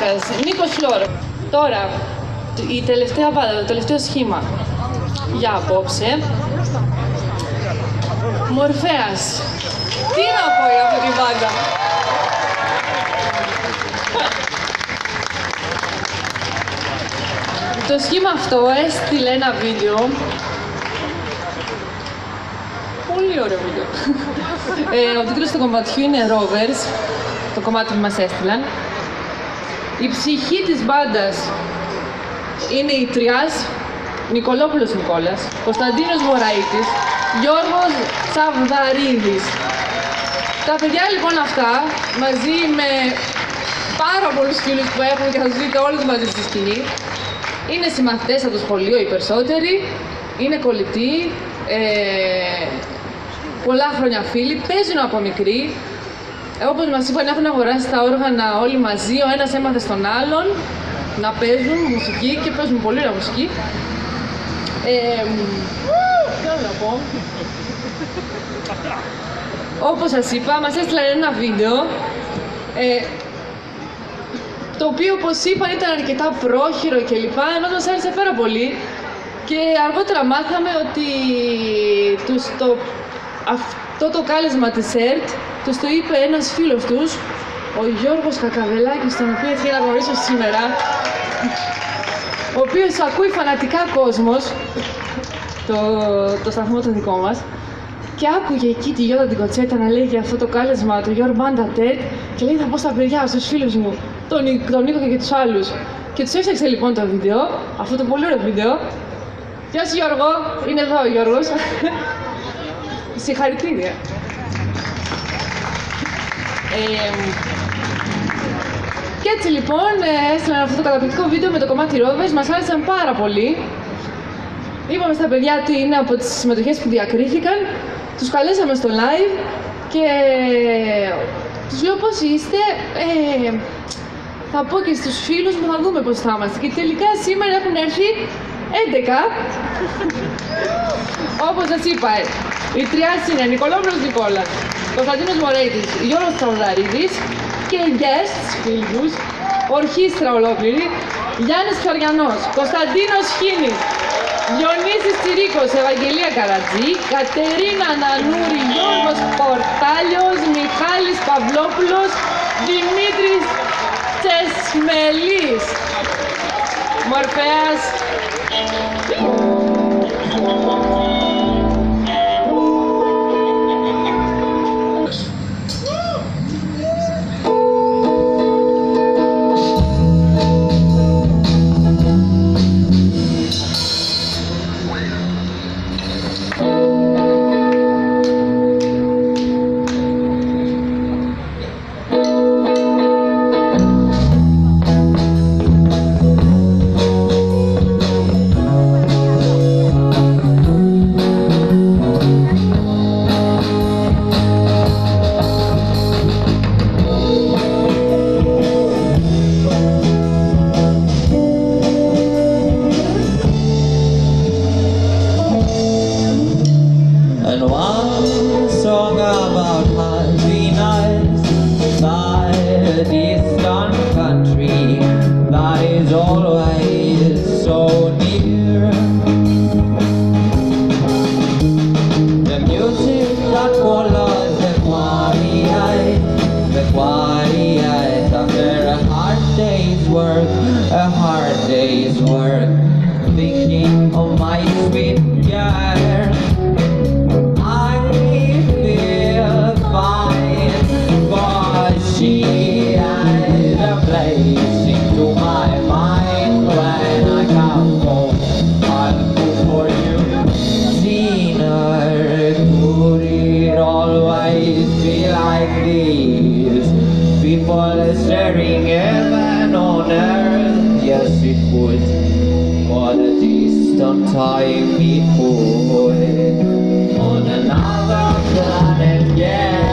Μαλάκας, Νίκος Φλόρ. Τώρα, η τελευταία μπάντα, το τελευταίο σχήμα για απόψε. Μορφέας. Τι να πω για αυτή την μπάντα. Το σχήμα αυτό έστειλε ένα βίντεο. Πολύ ωραίο βίντεο. Ο τίτλος του κομματιού είναι Rovers, το κομμάτι που μας έστειλαν. Η ψυχή της μπάντας είναι η Τριάς, Νικολόπουλος Νικόλας, Κωνσταντίνος Μωραΐτης, Γιώργος Σαβδαρίδης. Τα παιδιά λοιπόν αυτά, μαζί με πάρα πολλούς φίλους που έχουν και θα τους δείτε όλους μαζί στη σκηνή, είναι συμμαθητές από το σχολείο οι περισσότεροι, είναι κολλητοί, πολλά χρόνια φίλοι, παίζουν από μικροί. Όπως μας είπαν, έχουν αγοράσει τα όργανα όλοι μαζί, ο ένας έμαθε στον άλλον να παίζουν μουσική και παίζουν πολύ ωραία μουσική. Τι άλλο να πω. Όπως σας είπα, μας έστειλαν ένα βίντεο, το οποίο, όπως είπαν, ήταν αρκετά πρόχειρο κλπ. Ενώ μας άρεσε πάρα πολύ. Και αργότερα μάθαμε ότι αυτό το κάλεσμα της ΕΡΤ τους το είπε ένας φίλος τους, ο Γιώργος Κακαβελάκης, τον οποίο ήθελα να γνωρίσω σήμερα, ο οποίος ακούει φανατικά κόσμος, το σταθμό το δικό μας, και άκουγε εκεί τη Γιώτα την Κοτσέτα να λέει για αυτό το κάλεσμα, το Your Band at Ed, και λέει θα πω στα παιδιά, στους φίλους μου, τον Νίκο και τους άλλους. Και τους έφτιαξε λοιπόν το βίντεο, αυτό το πολύ ωραίο βίντεο. Γεια σου Γιώργο, είναι εδώ ο Γιώργος. Συγχαρητήρια. Και έτσι λοιπόν έστειλαν αυτό το καταπληκτικό βίντεο με το κομμάτι Rovers, μας άρεσαν πάρα πολύ. Είπαμε στα παιδιά ότι είναι από τις συμμετοχές που διακρίθηκαν, τους καλέσαμε στο live και τους λέω πώς είστε, θα πω και στους φίλους μου, θα δούμε πώς θα είμαστε. Και τελικά σήμερα έχουν έρθει 11. Όπως σας είπα, οι Τριάς είναι Νικολόπουλος Νικόλας, Κωνσταντίνος Μωραΐτης, Γιώργος Σαβδαρίδης και guests, φίλους, ορχήστρα ολόκληρη, Γιάννης Φαριανός, Κωνσταντίνος Χίνης, Διονύσης Τσιρίκος, Ευαγγελία Καρατζή, Κατερίνα Νανούρη, Γιώργος Πορτάλιος, Μιχάλης Παυλόπουλος, Δημήτρης Τσεσμελής. Μορφέας. A hard day's work, thinking of my sweet girl. I feel fine, but she has a place into my mind. When I come home, I'll cook for you dinner. Could it always be like this? People staring heaven on earth. Yes, it would. What a distant time it would. On another planet, yeah.